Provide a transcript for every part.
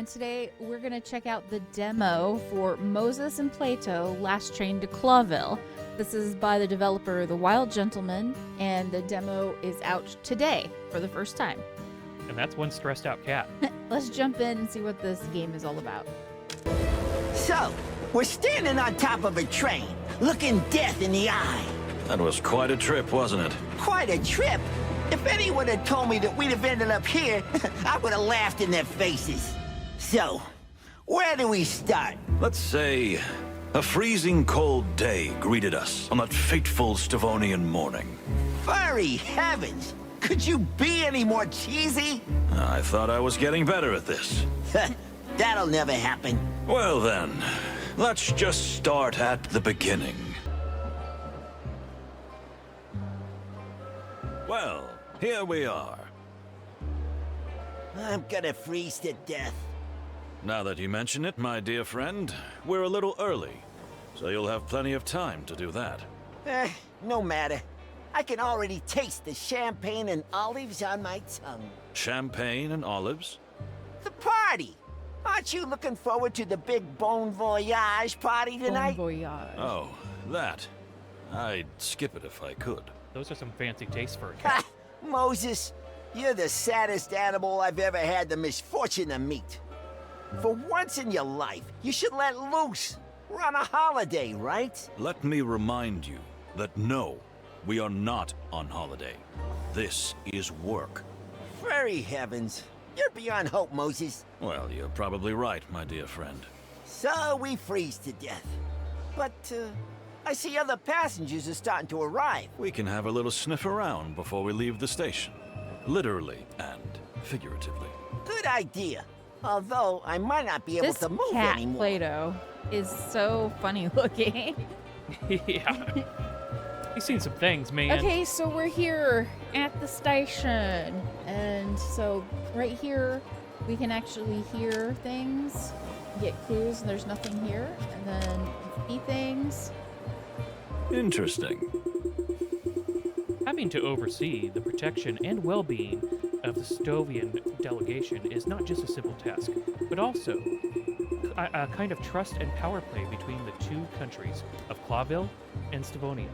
and today we're going to check out the demo for Moses and Plato, Last Train to Clawville. This is by the developer The Wild Gentleman, and the demo is out today for the first time. And that's one stressed out cat. Let's jump in and see what this game is all about. So, we're standing on top of a train, looking death in the eye. That was quite a trip, wasn't it? Quite a trip. If anyone had told me that we'd have ended up here, I would have laughed in their faces. So, where do we start? Let's say a freezing cold day greeted us on that fateful Stavonian morning. Furry heavens! Could you be any more cheesy? I thought I was getting better at this. That'll never happen. Well then, let's just start at the beginning. Well, here we are. I'm gonna freeze to death. Now that you mention it, my dear friend, we're a little early, so you'll have plenty of time to do that. No matter. I can already taste the champagne and olives on my tongue. Champagne and olives? The party! Aren't you looking forward to the big Bon Voyage party tonight? Bon voyage. Oh, that. I'd skip it if I could. Those are some fancy tastes for a Ha! cat. Moses, you're the saddest animal I've ever had the misfortune to meet. For once in your life, you should let loose. We're on a holiday, right? Let me remind you that no, we are not on holiday. This is work. Furry heavens. You're beyond hope, Moses. Well, you're probably right, my dear friend. So we freeze to death. But, I see other passengers are starting to arrive. We can have a little sniff around before we leave the station. Literally and figuratively. Good idea. Although, I might not be able This to move cat, anymore. Plato, is so funny looking. Yeah. You've seen some things, man. Okay, so we're here at the station. And so right here, we can actually hear things, get clues, and there's nothing here. And then see things. Interesting. Having to oversee the protection and well-being of the Stovian delegation is not just a simple task, but also a kind of trust and power play between the two countries of Clawville and Stavonia.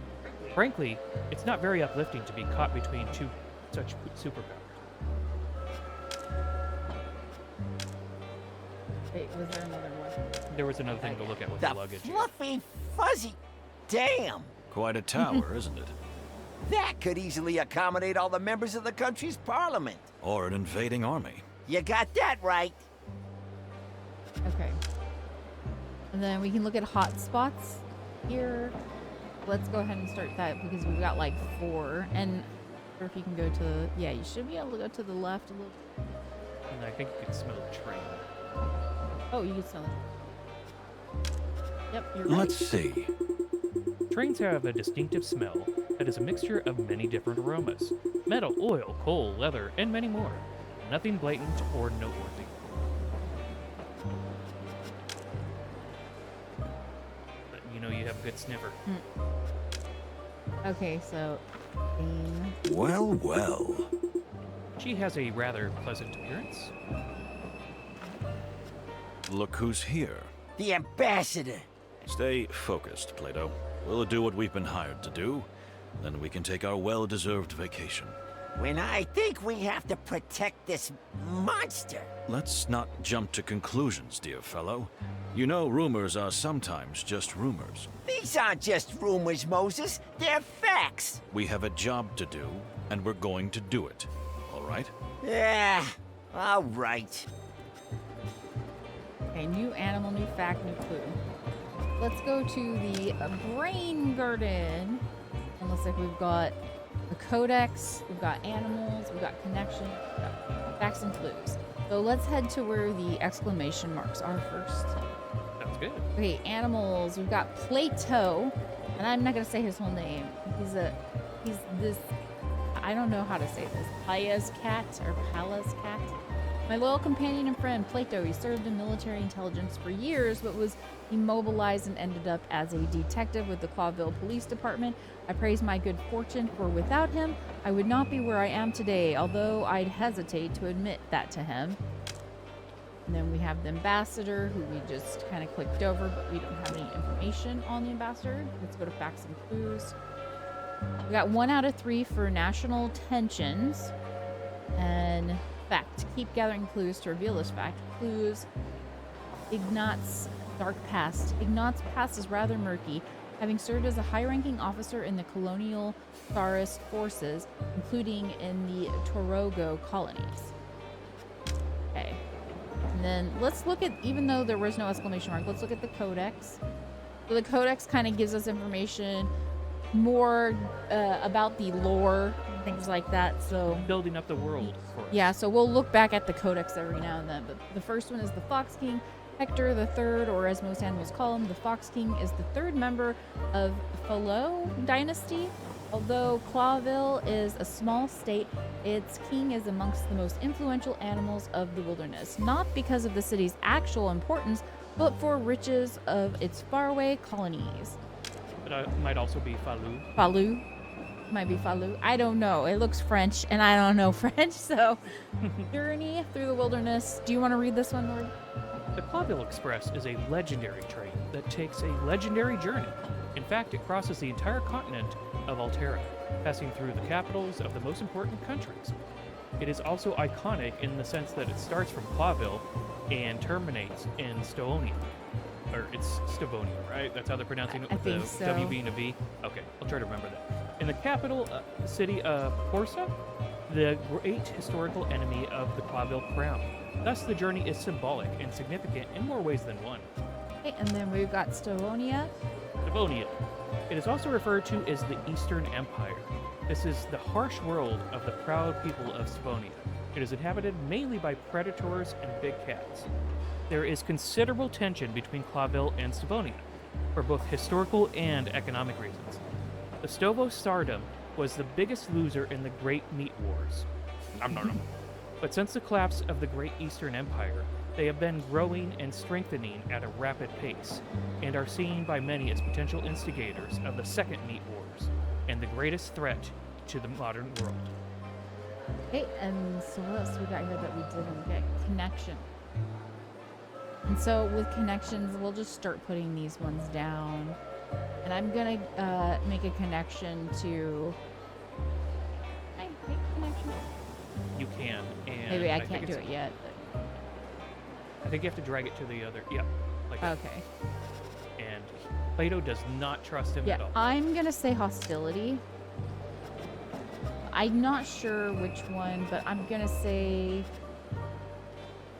Frankly, it's not very uplifting to be caught between two such superpowers. Wait, was there another one? There was another thing to look at with the The luggage. fluffy, fuzzy. Damn! Quite a tower, isn't it? That could easily accommodate all the members of the country's parliament. Or an invading army. You got that right. Okay. And then we can look at hot spots here. Let's go ahead and start that because we've got like 4. And or if you can go to, yeah, you should be able to go to the left a little. And I think you can smell the train. Oh, you can smell it. Yep, you're right. Let's see. Trains have a distinctive smell that is a mixture of many different aromas. Metal, oil, coal, leather, and many more. Nothing blatant or noteworthy. But you know you have a good sniffer. Okay, so Well, well. She has a rather pleasant appearance. Look who's here. The ambassador. Stay focused, Plato. We'll do what we've been hired to do, then we can take our well-deserved vacation. When I think we have to protect this monster. Let's not jump to conclusions, dear fellow. You know rumors are sometimes just rumors. These aren't just rumors, Moses. They're facts. We have a job to do, and we're going to do it. All right? Yeah, all right. okay, new animal, new fact, new clue. Let's go to the brain garden. And looks like we've got the codex, we've got animals, we've got connection, we've got facts and clues. So let's head to where the exclamation marks are first. Sounds good. Okay, animals. We've got Plato, and I'm not gonna say his whole name. He's this. I don't know how to say this. Paya's cat or Pala's cat. My loyal companion and friend Plato. He served in military intelligence for years, but was immobilized and ended up as a detective with the Clawville Police Department. I praise my good fortune, for without him, I would not be where I am today, although I'd hesitate to admit that to him. And then we have the ambassador, who we just kind of clicked over, but we don't have any information on the ambassador. Let's go to facts and clues. We got 1 out of 3 for national tensions. And fact, keep gathering clues to reveal this fact. Clues, Ignat's dark past. Ignat's past is rather murky, having served as a high-ranking officer in the colonial Tsarist forces, including in the Torogo colonies. Okay. And then let's look at, even though there was no exclamation mark, let's look at the codex. So the codex kind of gives us information more about the lore, things like that. So Building up the world for us. yeah, so we'll look back at the codex every now and then. But the first one is the Fox King. Hector the Third, or as most animals call him, the Fox King, is the 3rd member of Fallow dynasty. Although Clawville is a small state, its king is amongst the most influential animals of the wilderness, not because of the city's actual importance, but for riches of its faraway colonies. But it might also be Falou. Falou. Might be Falou. I don't know. It looks French, and I don't know French, so... Journey through the wilderness. Do you want to read this one, Nord? The Clawville Express is a legendary train that takes a legendary journey. In fact, it crosses the entire continent of Altera, passing through the capitals of the most important countries. It is also iconic in the sense that it starts from Clawville and terminates in Stavonia. Or it's Stavonia, right? That's how they're pronouncing it I with the think so. W being a V? Okay, I'll try to remember that. In the capital city of Porsa, the great historical enemy of the Clawville crown. Thus, the journey is symbolic and significant in more ways than one. Okay, and then we've got Stavonia. Stavonia. It is also referred to as the Eastern Empire. This is the harsh world of the proud people of Stavonia. It is inhabited mainly by predators and big cats. There is considerable tension between Clawville and Stavonia, for both historical and economic reasons. The Stovo Stardom was the biggest loser in the Great Meat Wars. But since the collapse of the Great Eastern Empire, they have been growing and strengthening at a rapid pace, and are seen by many as potential instigators of the Second Meat Wars, and the greatest threat to the modern world. Okay, and so what else we got here that we didn't get? Connection. And so with connections, we'll just start putting these ones down. And I'm gonna make a connection to... Can I make a connection? You can, and Maybe I think can't do it's- it yet. I think you have to drag it to the other. Yeah, like that. Okay. And Plato does not trust him Yeah, at all. I'm gonna say hostility. I'm not sure which one, but I'm gonna say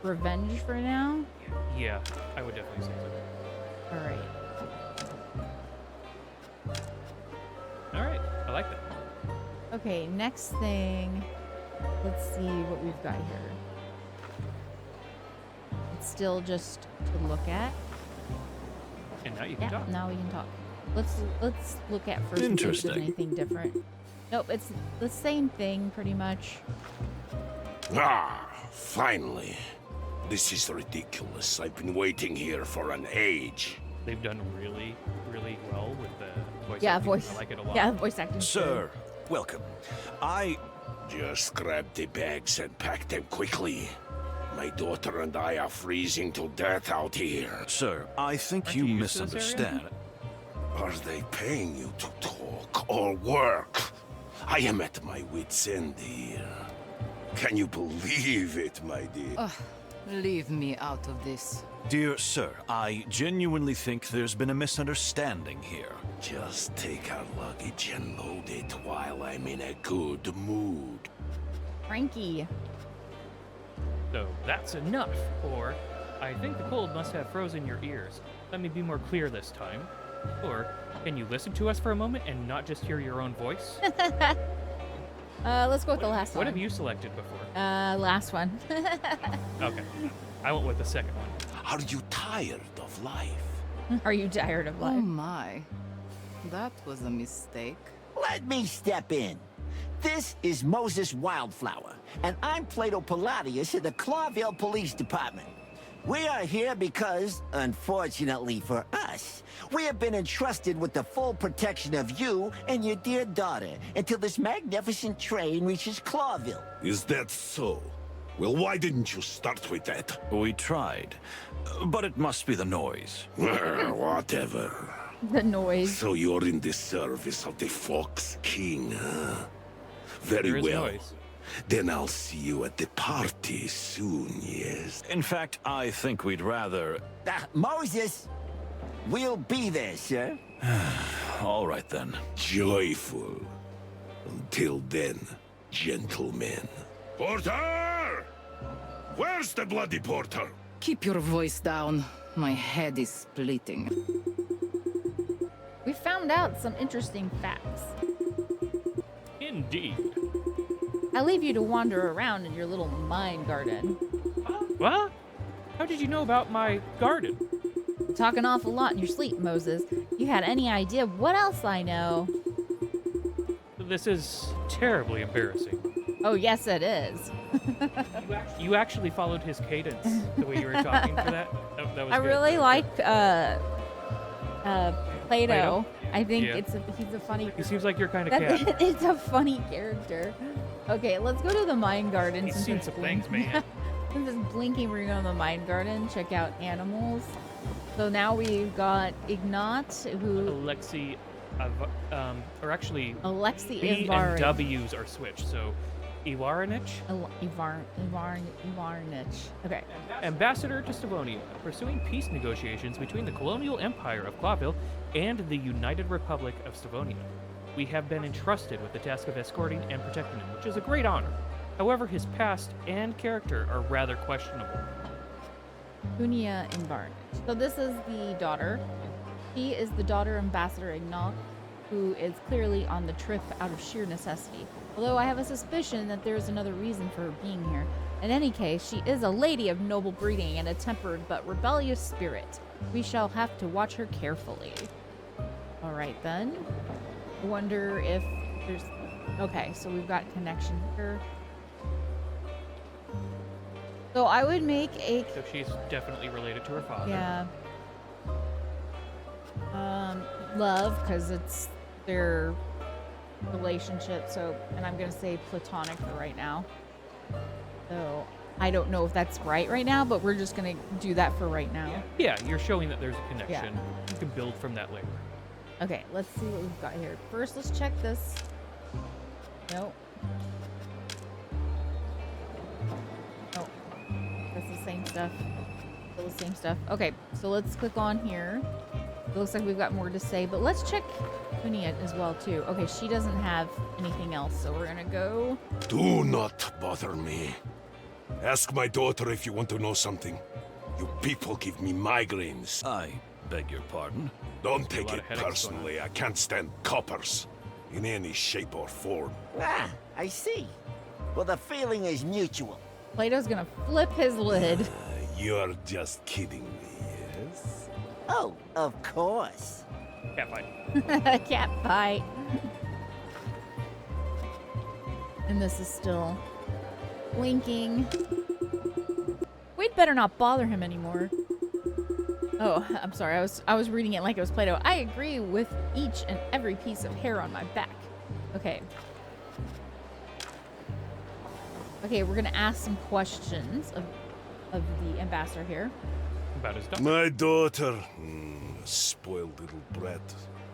revenge for now. Yeah, I would definitely say so. All right. All right, I like that. Okay, next thing. Let's see what we've got here. It's still just to look at. And now you can Yeah, talk. now we can talk. Let's look at first in case there's Interesting. anything different. Nope, it's the same thing pretty much. Ah, finally. This is ridiculous. I've been waiting here for an age. They've done really, really well with the voice Yeah, acting. voice. I like it a lot. Yeah, voice acting. Sir, welcome. I... Just grab the bags and pack them quickly. My daughter and I are freezing to death out here. Sir, I think Aren't you you used to this area? misunderstand. Are they paying you to talk or work? I am at my wit's end here. Can you believe it, my dear? Leave me out of this. Dear sir, I genuinely think there's been a misunderstanding here. Just take our luggage and load it while I'm in a good mood. Frankie. So that's enough. Or, I think the cold must have frozen your ears. Let me be more clear this time. Or, can you listen to us for a moment and not just hear your own voice? Let's go with the last What one. have you selected before? Last one. Okay, I went with the second one. Are you tired of life? Are you tired of Oh life? my. That was a mistake. Let me step in. This is Moses Wildflower, and I'm Plato Palladius of the Clawville Police Department. We are here because, unfortunately for us, we have been entrusted with the full protection of you and your dear daughter until this magnificent train reaches Clawville. Is that so? Well, why didn't you start with that? We tried, but it must be the noise. Whatever. The noise. So you're in the service of the Fox King, huh? Very There is well. noise. Then I'll see you at the party soon, yes? In fact, I think we'd rather... Moses, we'll be there, sir. All right, then. Joyful. Until then, gentlemen. Porter! Where's the bloody porter? Keep your voice down. My head is splitting. We found out some interesting facts. Indeed. I leave you to wander around in your little mind garden. What? How did you know about my garden? Talk an awful lot in your sleep, Moses. You had any idea what else I know? This is terribly embarrassing. Oh, yes, it is. You actually followed his cadence the way you were talking for that. That was I good. really like Plato. I think Yeah. he's a funny. He seems like your kind of cat. It's a funny character. Okay, let's go to the mind garden. He's since seen it's some things, man. Since it's blinking, we're going to the mind garden. Check out animals. So now we've got Ignat, who Alexi, or actually, Alexi B Ivar. and W's are switched. So, Ivarinich, Ivarnich. Okay. ambassador to Stavonia, pursuing peace negotiations between the colonial empire of Clawville and the United Republic of Stavonia. We have been entrusted with the task of escorting and protecting him, which is a great honor. However, his past and character are rather questionable. Unia Ivarnich. So this is the daughter. She is the daughter of Ambassador Ignat, who is clearly on the trip out of sheer necessity. Although I have a suspicion that there is another reason for her being here. In any case, she is a lady of noble breeding and a tempered but rebellious spirit. We shall have to watch her carefully. All right, then. I wonder if there's... Okay, so we've got connection here. So I would make a... So she's definitely related to her father. Yeah. Love, because it's their relationship. So, and I'm gonna say platonic for right now. So I don't know if that's right now, but we're just gonna do that for right now. Yeah, you're showing that there's a connection. You can build from that later. Okay, let's see what we've got here. First, let's check this. Nope. Oh, that's the same stuff. Still the same stuff. Okay, so let's click on here. It looks like we've got more to say, but let's check Kunia as well too. Okay, she doesn't have anything else, so we're gonna go. Do not bother me. Ask my daughter if you want to know something. You people give me migraines. I beg your pardon. Don't A take lot it of headaches going personally. I can't stand coppers in any shape or form. Ah, I see. Well, the feeling is mutual. Plato's gonna flip his lid. You're just kidding me, yes? Oh, of course. Cat fight. Cat fight. And this is still blinking. We'd better not bother him anymore. Oh, I'm sorry. I was reading it like it was Plato. I agree with each and every piece of hair on my back. Okay. Okay, we're gonna ask some questions of the ambassador here. About his daughter. My daughter, a spoiled little brat.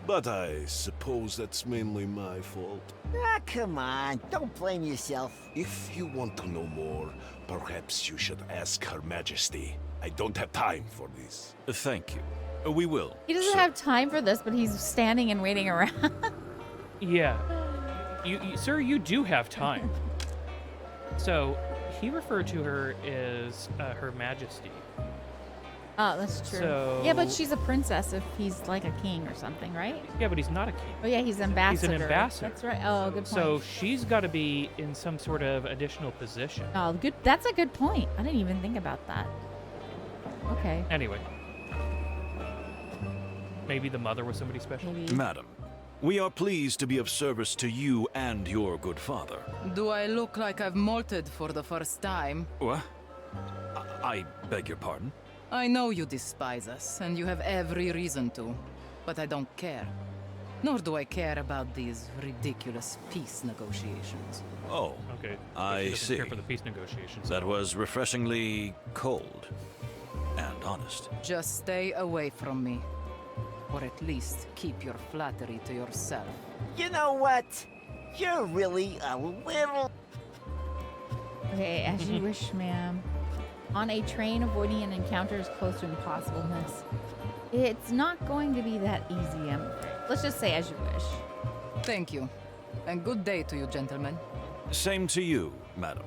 But I suppose that's mainly my fault. Ah, come on. Don't blame yourself. If you want to know more, perhaps you should ask Her Majesty. I don't have time for this. Thank you. We will. He doesn't sir. have time for this, but he's standing and waiting around. Yeah. Sir, you do have time. So, he referred to her as Her Majesty. Oh, that's true. So- Yeah, but she's a princess if he's like a king or something, right? Yeah, but he's not a king. Oh yeah, he's ambassador. ambassador. That's right. Oh, good point. So she's got to be in some sort of additional position. Oh, good. That's a good point. I didn't even think about that. Okay. Anyway. Maybe the mother was somebody special? Maybe. Madam, we are pleased to be of service to you and your good father. Do I look like I've molted for the first time? What? I beg your pardon? I know you despise us, and you have every reason to, but I don't care. Nor do I care about these ridiculous peace negotiations. Oh, Okay. I she doesn't see. care for the peace negotiations. That was refreshingly cold and honest. Just stay away from me. Or at least keep your flattery to yourself. You know what? You're really a little... Okay, as you wish, ma'am. On a train, avoiding an encounter is close to impossibleness. It's not going to be that easy, I'm afraid. Let's just say as you wish. Thank you. And good day to you, gentlemen. Same to you, madam.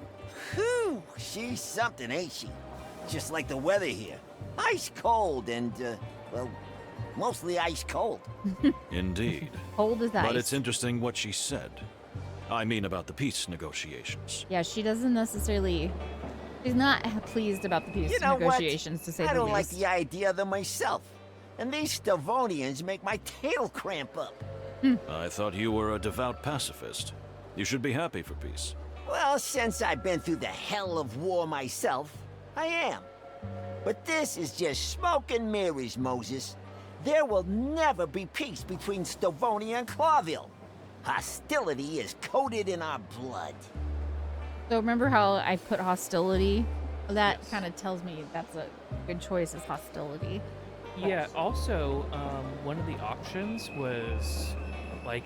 Whew, she's something, ain't she? Just like the weather here. Ice cold and, well, mostly ice cold. Indeed. Cold as ice. But it's interesting what she said. I mean about the peace negotiations. Yeah, she doesn't necessarily... She's not pleased about the peace You know negotiations, what? to say I the don't like least. the idea of them myself. And these Stavonians make my tail cramp up. I thought you were a devout pacifist. You should be happy for peace. Well, since I've been through the hell of war myself, I am. But this is just smoke and mirrors, Moses. There will never be peace between Stavonia and Clawville. Hostility is coated in our blood. So remember how I put hostility? That kind of tells me that's a good choice, is hostility. Yeah, also, one of the options was, like,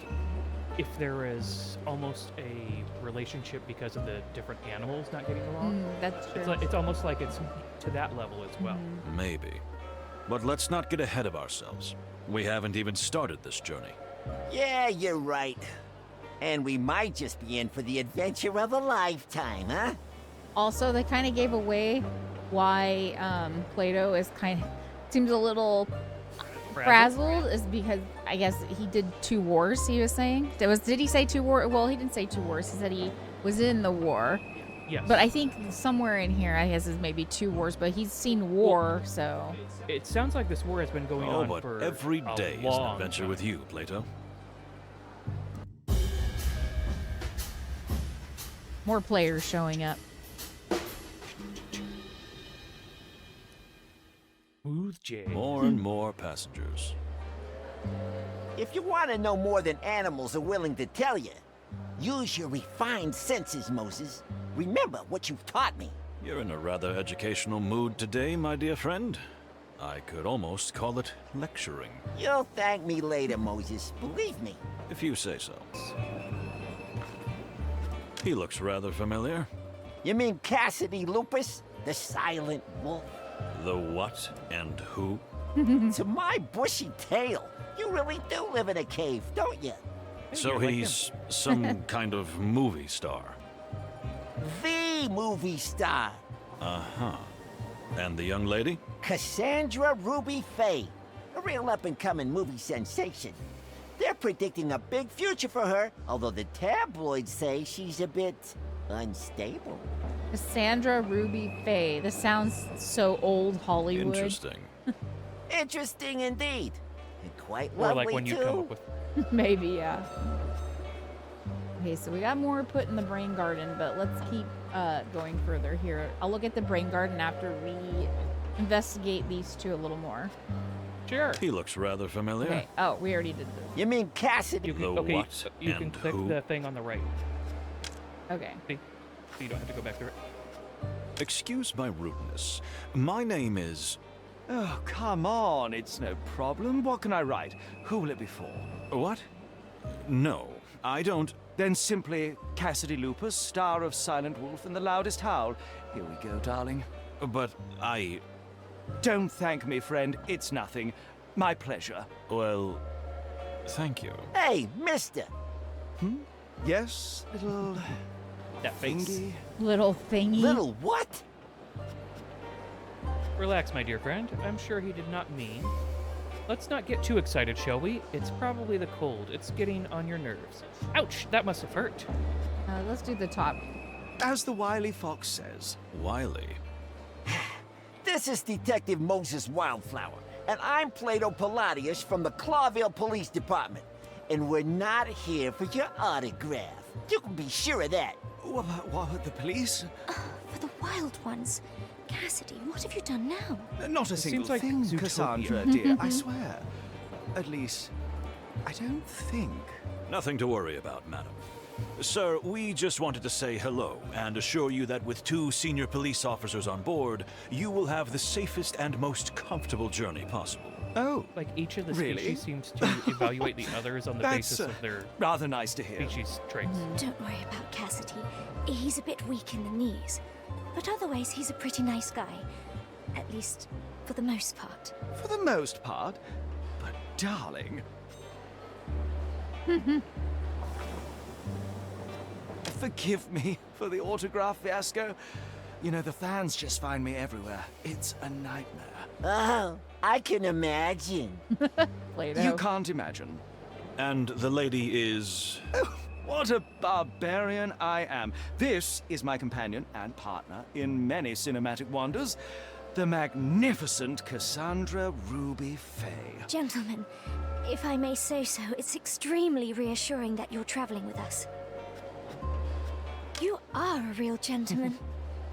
if there is almost a relationship because of the different animals not getting along. That's true. It's almost like it's to that level as well. Maybe. But let's not get ahead of ourselves. We haven't even started this journey. Yeah, you're right. And we might just be in for the adventure of a lifetime, huh? Also, they kind of gave away why Plato is seems a little frazzled, is because I guess he did 2 wars. He was saying did he say 2 wars? Well, he didn't say 2 wars. He said he was in the war. Yes. But I think somewhere in here, I guess, is maybe 2 wars. But he's seen war, so It sounds like this war has been going on but for every a day is an long adventure time. with you, Plato. more players showing up. Smooth J. More and more passengers. If you want to know more than animals are willing to tell you, use your refined senses, Moses. Remember what you've taught me. You're in a rather educational mood today, my dear friend. I could almost call it lecturing, You'll thank me later, Moses. Believe me. if you say so. He looks rather familiar. You mean Cassidy Lupus, the silent wolf? The what and who? To my bushy tail, you really do live in a cave, don't you? So you're like he's some kind of movie star. The movie star, Uh-huh. And the young lady? Cassandra Ruby Faye, a real up-and-coming movie sensation. They're predicting a big future for her, although the tabloids say she's a bit unstable. Cassandra Ruby Faye. This sounds so old Hollywood. Interesting. Interesting indeed. And quite Or lovely, like when you too. come up with Maybe, yeah. Okay, so we got more put in the brain garden, but let's keep going further here. I'll look at the brain garden after we investigate these 2 a little more. Sure. He looks rather familiar. Okay. Oh, we already did this. You mean Cassidy? You can, The okay, what you can and click who? the thing on the right. Okay. See? So you don't have to go back through it. Excuse my rudeness. My name is... Oh, come on, it's no problem. What can I write? Who will it be for? What? No, I don't... Then simply Cassidy Lupus, star of Silent Wolf and the Loudest Howl. Here we go, darling. But I... Don't thank me, friend. It's nothing. My pleasure. Well... Thank you. Hey, mister. Yes, little That face. thingy. Little thingy. Little what? Relax, my dear friend. I'm sure he did not mean. Let's not get too excited, shall we? It's probably the cold. It's getting on your nerves. Ouch! That must have hurt. Let's do the top. As the wily fox says. Wiley. This is Detective Moses Wildflower, and I'm Plato Palladius from the Clawville Police Department. And we're not here for your autograph. You can be sure of that. What, the police? For the wild ones. Cassidy, what have you done now? Not a It single seems like thing, Zootopia. Cassandra, dear, I swear. At least, I don't think. Nothing to worry about, madam. Sir, we just wanted to say hello and assure you that with 2 senior police officers on board, you will have the safest and most comfortable journey possible. Oh, Like each of the Really? species seems to evaluate the others on the That's, basis of their rather nice to hear. species traits. Don't worry about Cassidy. He's a bit weak in the knees. But otherwise, he's a pretty nice guy. At least, for the most part. For the most part. But darling... Forgive me for the autograph fiasco. You know, the fans just find me everywhere. It's a nightmare. Oh, I can imagine. Plato. You can't imagine. And the lady is... What a barbarian I am. This is my companion and partner in many cinematic wonders, the magnificent Cassandra Ruby Faye. Gentlemen, if I may say so, it's extremely reassuring that you're traveling with us. You are a real gentleman.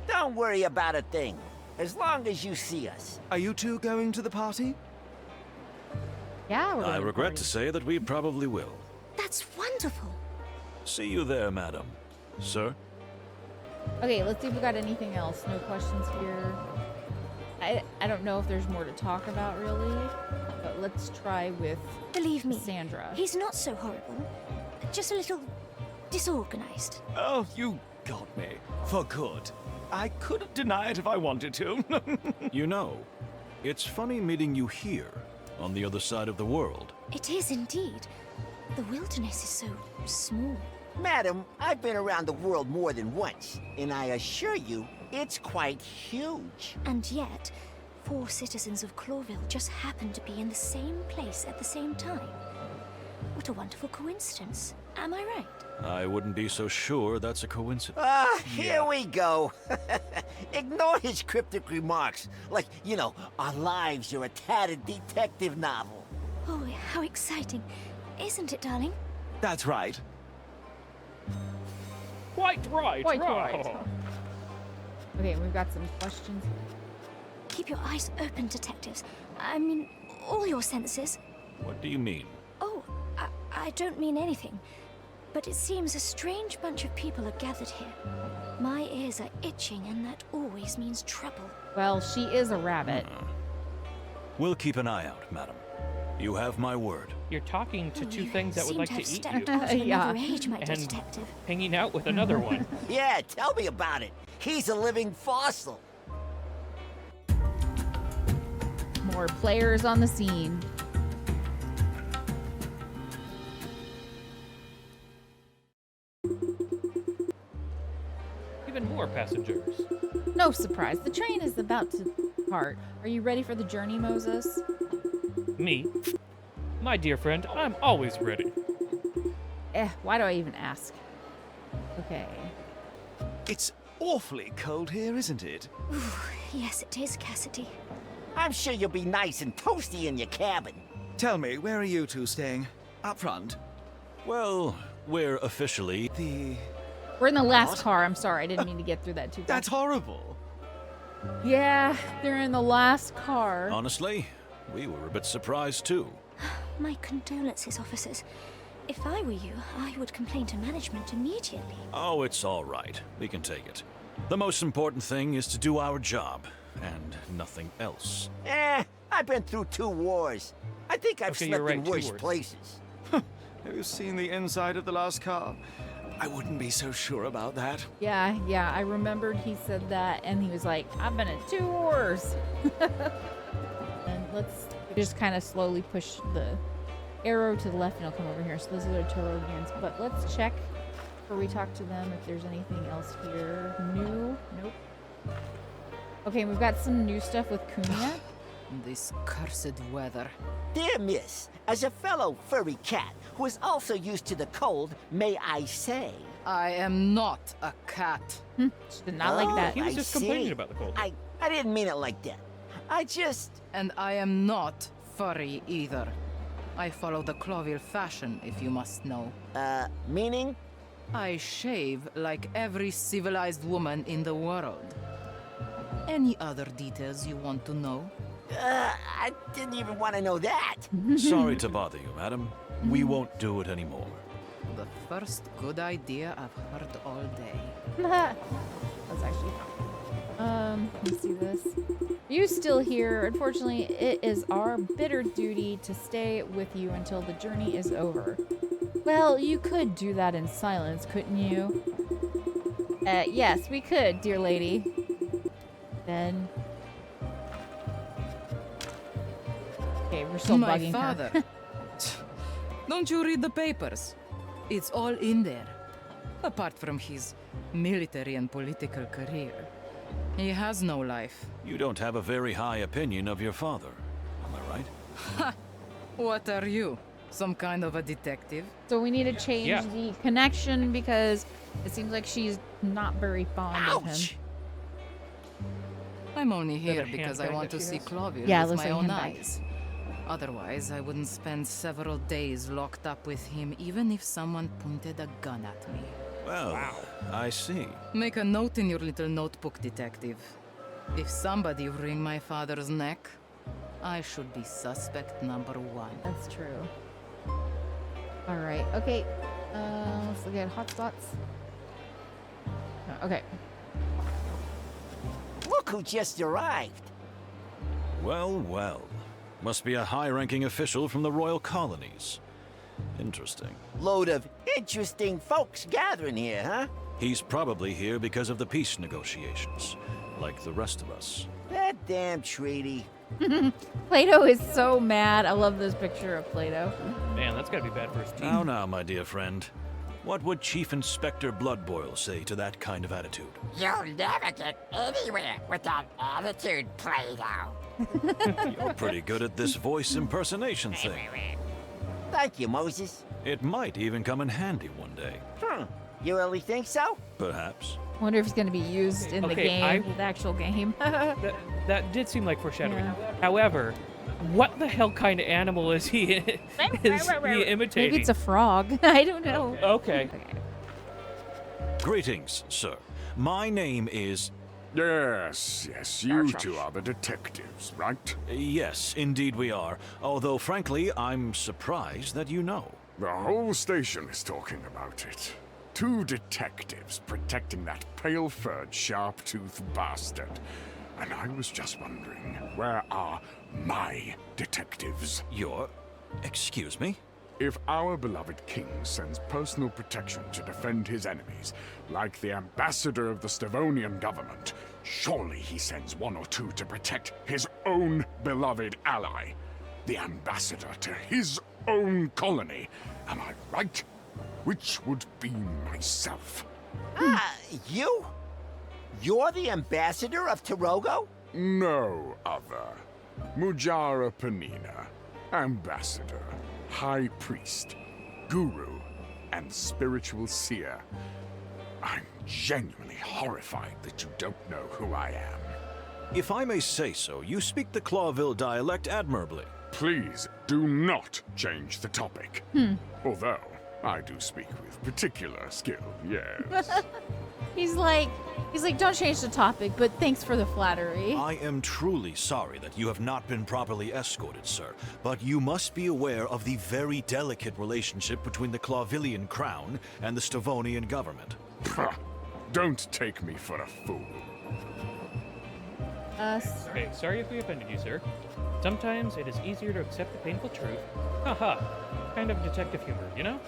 Don't worry about a thing, as long as you see us. Are you two going to the party? Yeah, we're I going to regret party. to say that we probably will. That's wonderful. See you there, madam. Sir? Okay, let's see if we got anything else. No questions here. I don't know if there's more to talk about, really. But let's try with Believe me, Sandra. he's not so horrible. Just a little disorganized. Oh, you got me. For good. I couldn't deny it if I wanted to. You know, it's funny meeting you here, on the other side of the world. It is indeed. The wilderness is so small. Madam, I've been around the world more than once, and I assure you, it's quite huge. And yet, 4 citizens of Clawville just happen to be in the same place at the same time. What a wonderful coincidence. Am I right? I wouldn't be so sure that's a coincidence. Ah, here we go. Ignore his cryptic remarks, like, you know, our lives are a tattered detective novel. Oh, how exciting. Isn't it, darling? That's right. Quite right. Quite right. Okay, we've got some questions. Keep your eyes open, detectives. I mean, all your senses. What do you mean? Oh, I don't mean anything. But it seems a strange bunch of people are gathered here. My ears are itching, and that always means trouble. Well, she is a rabbit. We'll keep an eye out, madam. You have my word. You're talking to 2 things that would Seem like to to have eat stepped you, out of Yeah. another age, my dear And- detective. hanging out with another one. Yeah, tell me about it. He's a living fossil. More players on the scene. Even more passengers. No surprise, the train is about to depart. Are you ready for the journey, Moses? Me? My dear friend, I'm always ready. Why do I even ask? Okay. It's awfully cold here, isn't it? Ooh, yes, it is, Cassidy. I'm sure you'll be nice and toasty in your cabin. Tell me, where are you two staying? Up front? Well, we're officially... We're in the last What? car. I'm sorry, I didn't mean to get through that too fast. That's horrible. Yeah, they're in the last car. Honestly, we were a bit surprised too. My condolences, officers. If I were you, I would complain to management immediately. Oh, it's all right. We can take it. The most important thing is to do our job, and nothing else. I've been through 2 wars. I think I've Okay, slept you're right, in 2 worse wars. places. Have you seen the inside of the last car? I wouldn't be so sure about that. Yeah, I remembered he said that, and he was like, I've been in 2 wars. And let's just kind of slowly push the arrow to the left, and it'll come over here. So those are the Torodians. But let's check before we talk to them if there's anything else here new. Nope. Okay, we've got some new stuff with Kunia. This cursed weather. Dear miss, as a fellow furry cat who is also used to the cold, may I say... I am not a cat. She did not like that. He was I just see. complaining about the cold. I didn't mean it like that. I just... And I am not furry either. I follow the Clawville fashion, if you must know. meaning? I shave like every civilized woman in the world. Any other details you want to know? I didn't even want to know that. Sorry to bother you, madam. we won't do it anymore. The first good idea I've heard all day. That's actually let's see this. You still here. Unfortunately, it is our bitter duty to stay with you until the journey is over. Well, you could do that in silence, couldn't you? Yes, we could, dear lady. Then... Okay, we're still My bugging father. her. Don't you read the papers? It's all in there. Apart from his military and political career. He has no life. You don't have a very high opinion of your father, am I right? What are you? Some kind of a detective? So we need to change the connection because it seems like she's not very fond of him. I'm only that here a because I handbag want that to she see has? Clawville Yeah, it with looks my like a own handbag. eyes. Otherwise, I wouldn't spend several days locked up with him even if someone pointed a gun at me. Well, I see. Make a note in your little notebook, detective. If somebody wring my father's neck, I should be suspect number 1. That's true. All right. Okay. Let's look at hotspots. Okay. Look who just arrived. Well, well. Must be a high-ranking official from the royal colonies. Interesting. Load of interesting folks gathering here, huh? He's probably here because of the peace negotiations, like the rest of us. That damn treaty. Plato is so mad. I love this picture of Plato. Man, that's gotta be bad for his team. Now, my dear friend. What would Chief Inspector Bloodboil say to that kind of attitude? You'll never get anywhere with that attitude, Plato. You're pretty good at this voice impersonation thing. Thank you, Moses. It might even come in handy one day. You really think so? Perhaps. Wonder if it's going to be used in the Okay, game, the actual game. That did seem like foreshadowing. Yeah. However, what the hell kind of animal is he imitating? Maybe it's a frog. I don't know. Okay. Greetings, sir. My name is... Yes, you two are the detectives, right? Yes, indeed we are. Although, frankly, I'm surprised that you know. The whole station is talking about it. 2 detectives protecting that pale-furred, sharp-toothed bastard. And I was just wondering, where are my detectives? Your... excuse me? If our beloved king sends personal protection to defend his enemies, like the ambassador of the Stavonian government, surely he sends 1 or 2 to protect his own beloved ally, the ambassador to his own colony. Am I right? Which would be myself. You? You're the ambassador of Tarogo? No other. Mujara Panina, ambassador, high priest, guru, and spiritual seer. I'm genuinely horrified that you don't know who I am. If I may say so, you speak the Clawville dialect admirably. Please do not change the topic. Although, I do speak with particular skill, yes. He's like, don't change the topic, but thanks for the flattery. I am truly sorry that you have not been properly escorted, sir, but you must be aware of the very delicate relationship between the Clawvillian crown and the Stavonian government. Don't take me for a fool. Okay, sorry if we offended you, sir. Sometimes it is easier to accept the painful truth. Haha. Kind of detective humor, you know?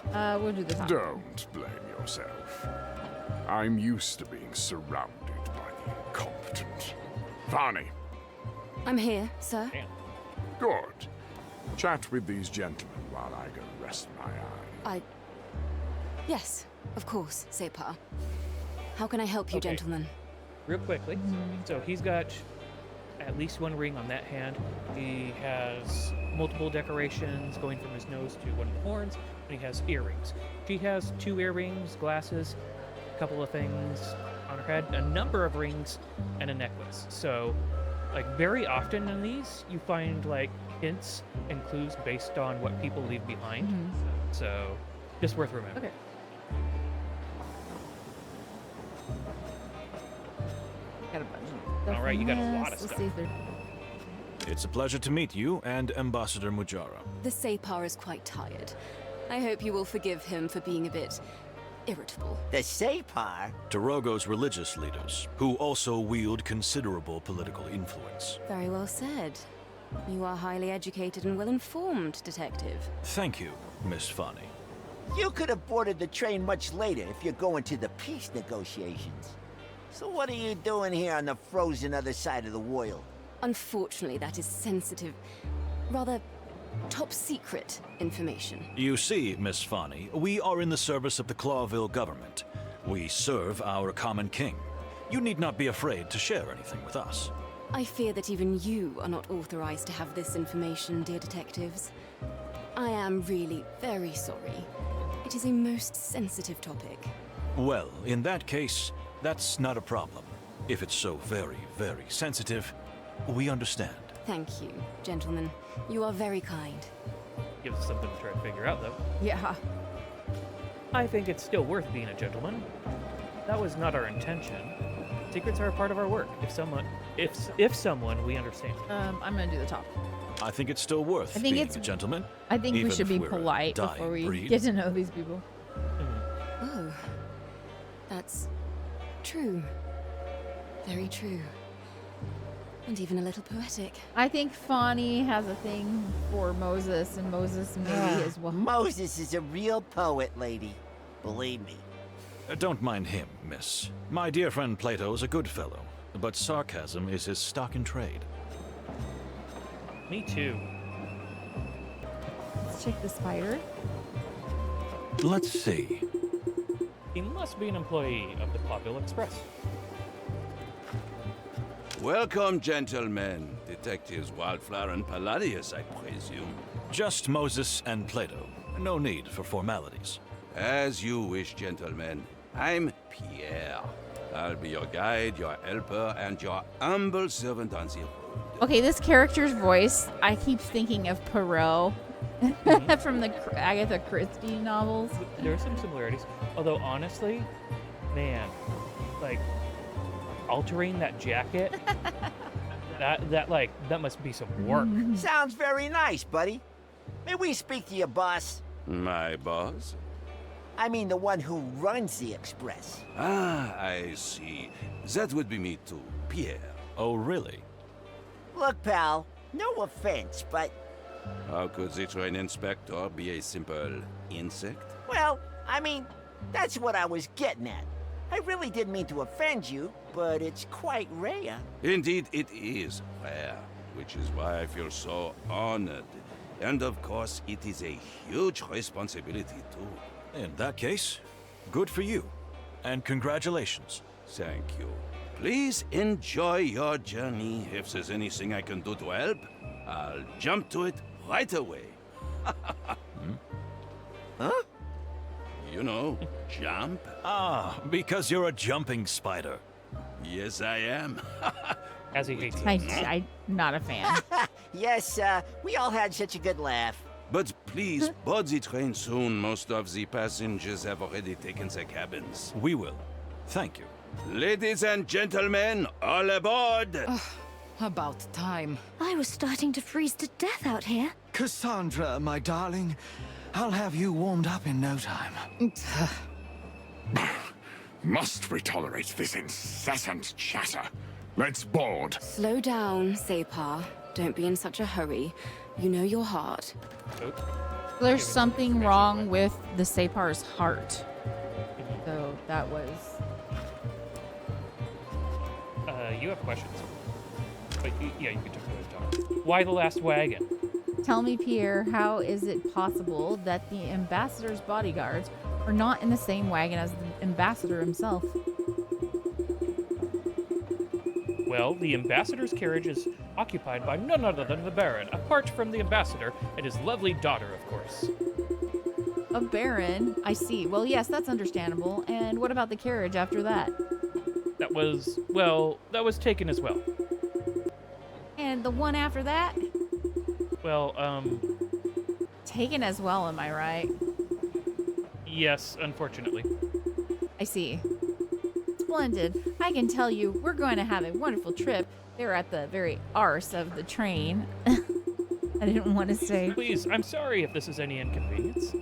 We'll do the top. Don't blame yourself. I'm used to being surrounded by the incompetent. Varney, I'm here, sir. Damn. good. Chat with these gentlemen while I go rest my eye. Yes, of course, Separ. How can I help you, Okay. gentlemen? Real quickly. So he's got at least 1 ring on that hand. He has multiple decorations going from his nose to one of the horns, and he has earrings. She has 2 earrings, glasses, a couple of things on her head, a number of rings, and a necklace. So, like, very often in these, you find, like, hints and clues based on what people leave behind. So, just worth remembering. Okay. Got a bunch of stuff All right, on you got a this. lot of Let's stuff. see if they're... It's a pleasure to meet you and Ambassador Mujara. The Separ is quite tired. I hope you will forgive him for being a bit irritable. The Sapar? Torogo's religious leaders, who also wield considerable political influence. Very well said. You are highly educated and well-informed, detective. Thank you, Miss Fani. You could have boarded the train much later if you're going to the peace negotiations. So what are you doing here on the frozen other side of the world? Unfortunately, that is sensitive, rather top-secret information. You see, Miss Fani, we are in the service of the Clawville government. We serve our common king. You need not be afraid to share anything with us. I fear that even you are not authorized to have this information, dear detectives. I am really very sorry. It is a most sensitive topic. Well, in that case, that's not a problem. If it's so very, very sensitive, we understand. Thank you, gentlemen. You are very kind. Gives us something to try to figure out, though. Yeah. I think it's still worth being a gentleman. That was not our intention. Secrets are a part of our work. If someone we understand. I'm gonna do the top. I think it's still worth I think being it's- a gentleman. I think we even should if be we're a polite dying before we breed. get to know these people. Oh, that's true. Very true. And even a little poetic. I think Fani has a thing for Moses, and Moses maybe as well. Moses is a real poet, lady. Believe me. Don't mind him, miss. My dear friend Plato's a good fellow, but sarcasm is his stock in trade. Me too. Let's check the spider. Let's see. He must be an employee of the Clawville Express. Welcome, gentlemen. Detectives Wildflower and Palladius, I presume. Just Moses and Plato. No need for formalities. As you wish, gentlemen. I'm Pierre. I'll be your guide, your helper, and your humble servant on the road. Okay, this character's voice, I keep thinking of Perot from the Agatha Christie novels. There are some similarities. Although, honestly, man, like, altering that jacket, that must be some work. Sounds very nice, buddy. May we speak to your boss? My boss? I mean the one who runs the Express. Ah, I see. That would be me too, Pierre. Oh, really? Look, pal, no offense, but... How could the train inspector be a simple insect? Well, I mean, that's what I was getting at. I really didn't mean to offend you, but it's quite rare. Indeed, it is rare, which is why I feel so honored. And of course, it is a huge responsibility too. In that case, good for you. And congratulations. Thank you. Please enjoy your journey. If there's anything I can do to help, I'll jump to it right away. Huh? You know, jump. Ah, because you're a jumping spider. Yes, I am. As he hates it. I'm not a fan. Yes, we all had such a good laugh. But please, board the train soon. Most of the passengers have already taken their cabins. We will. Thank you. Ladies and gentlemen, all aboard! About time. I was starting to freeze to death out here. Cassandra, my darling, I'll have you warmed up in no time. Must we tolerate this incessant chatter? Let's board. Slow down, Sapar. Don't be in such a hurry. You know your heart. There's something wrong with the Sapar's heart. So that was... You have questions. But yeah, you can talk. Why the last wagon? Tell me, Pierre, how is it possible that the ambassador's bodyguards are not in the same wagon as the ambassador himself? Well, the ambassador's carriage is occupied by none other than the Baron, apart from the ambassador and his lovely daughter, of course. A baron? I see. Well, yes, that's understandable. And what about the carriage after that? That was taken as well. And the one after that? Well, Taken as well, am I right? yes, unfortunately. I see. Splendid. I can tell you, we're going to have a wonderful trip. They're at the very arse of the train. I didn't want to say. Please, I'm sorry if this is any inconvenience.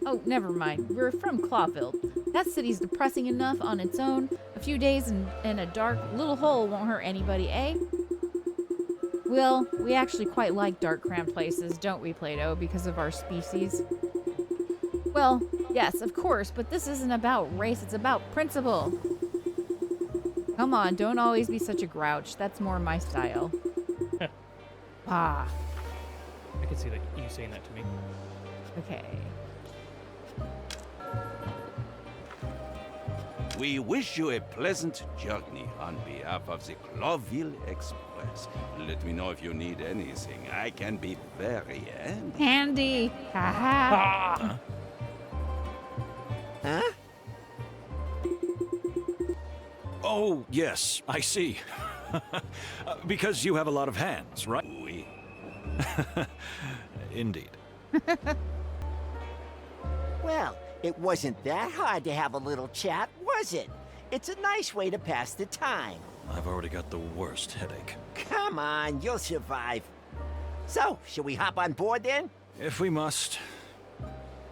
Oh, never mind. We're from Clawville. That city's depressing enough on its own. A few days in a dark little hole won't hurt anybody, eh? Well, we actually quite like dark, cramped places, don't we, Plato, because of our species? Well, yes, of course, but this isn't about race, it's about principle. Come on, don't always be such a grouch. That's more my style. Ah. I can see that you saying that to me. Okay. We wish you a pleasant journey on behalf of the Clawville Express. Let me know if you need anything. I can be very handy. Handy. Haha. Huh? Oh, yes, I see. Because you have a lot of hands, right? Oui. Indeed. Well, it wasn't that hard to have a little chat, was it? It's a nice way to pass the time. I've already got the worst headache. Come on, you'll survive. So, shall we hop on board then? If we must.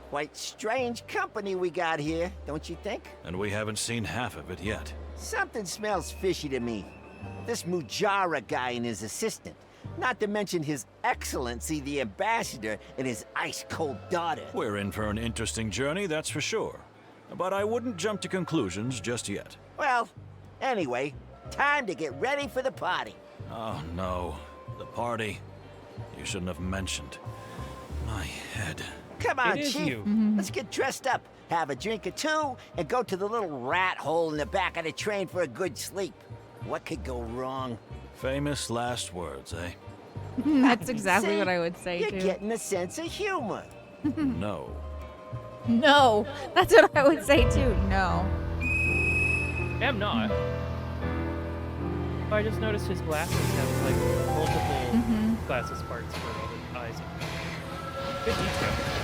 Quite strange company we got here, don't you think? And we haven't seen half of it yet. Something smells fishy to me. This Mujara guy and his assistant. Not to mention His Excellency the Ambassador and his ice-cold daughter. We're in for an interesting journey, that's for sure. But I wouldn't jump to conclusions just yet. Well, anyway, time to get ready for the party. Oh, no. The party. You shouldn't have mentioned. My head. Come on, It is Chief. you. Let's get dressed up, have a drink or two, and go to the little rat hole in the back of the train for a good sleep. What could go wrong? Famous last words, eh? That's exactly See? what I would say, You're too. getting a sense of humor. No. No. That's what I would say, too. No. I'm not. I just noticed his glasses have like multiple glasses parts for all the eyes. Good detail.